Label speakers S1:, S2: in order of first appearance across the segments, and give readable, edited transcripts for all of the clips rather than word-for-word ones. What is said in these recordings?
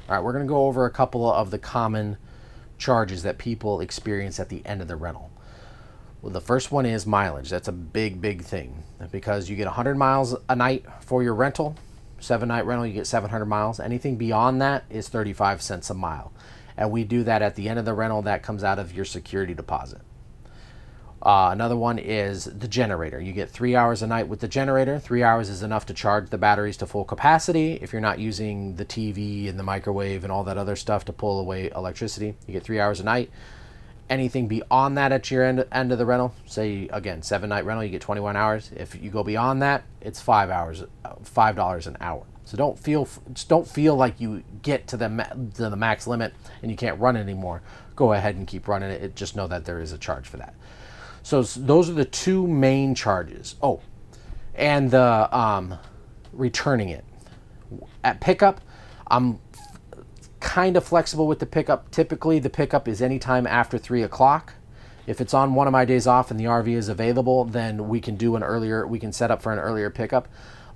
S1: All right, we're going to go over a couple of the common charges that people experience at the end of the rental. Well, the first one is mileage. That's a big thing because you get 100 miles a night for your rental. 7-night rental, you get 700 miles. Anything beyond that is 35 cents a mile. And we do that at the end of the rental. That comes out of your security deposit. Another one is the generator. You get 3 hours a night with the generator. 3 hours is enough to charge the batteries to full capacity. If you're not using the TV and the microwave and all that other stuff to pull away electricity, you get 3 hours a night. Anything beyond that at your end of the rental, say again, 7-night rental, you get 21 hours. If you go beyond that, it's 5 hours, $5 an hour. So don't feel like you get to the max limit and you can't run it anymore. Go ahead and keep running it. Just know that there is a charge for that. So those are the two main charges. Oh, and the returning it. At pickup, I'm kind of flexible with the pickup. Typically, the pickup is anytime after 3 o'clock. If it's on one of my days off and the RV is available, then we can set up for an earlier pickup.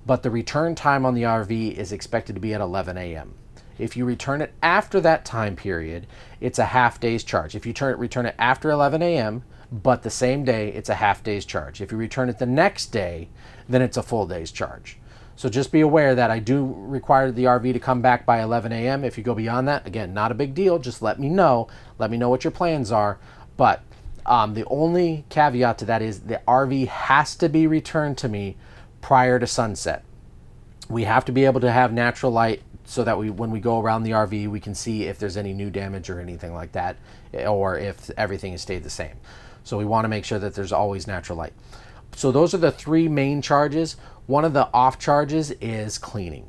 S1: But the return time on the RV is expected to be at 11 a.m. If you return it after that time period, it's a half day's charge. If you return it after 11 a.m., but the same day, it's a half day's charge. If you return it the next day, then it's a full day's charge. So just be aware that I do require the RV to come back by 11 a.m. If you go beyond that, again, not a big deal. Just let me know. Let me know what your plans are. But the only caveat to that is the RV has to be returned to me prior to sunset. We have to be able to have natural light so that when we go around the RV, we can see if there's any new damage or anything like that, or if everything has stayed the same. So we want to make sure that there's always natural light. So those are the three main charges. One of the off charges is cleaning.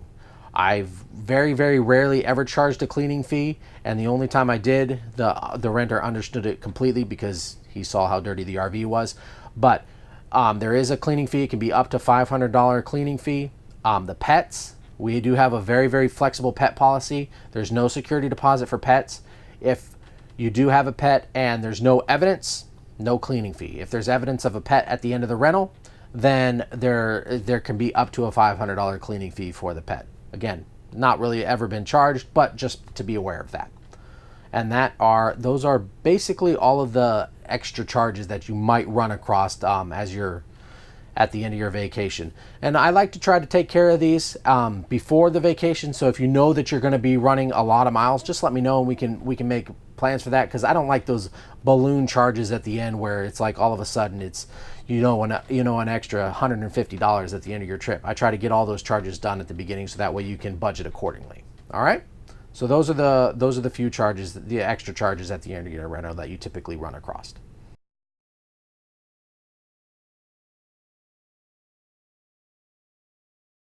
S1: I've very rarely ever charged a cleaning fee, and the only time I did, the renter understood it completely because he saw how dirty the RV was. But there is a cleaning fee. It can be up to $500 cleaning fee. The pets, we do have a very flexible pet policy. There's no security deposit for pets. If you do have a pet and there's no evidence, no cleaning fee. If there's evidence of a pet at the end of the rental, then there can be up to a $500 cleaning fee for the pet. Again, not really ever been charged, but just to be aware of that. And those are basically all of the extra charges that you might run across as you're at the end of your vacation. And I like to try to take care of these before the vacation. So if you know that you're going to be running a lot of miles, just let me know and we can make plans for that, because I don't like those balloon charges at the end where it's like all of a sudden it's an extra $150 at the end of your trip. I try to get all those charges done at the beginning so that way you can budget accordingly. All right? So those are the few charges, the extra charges at the end of your rental that you typically run across.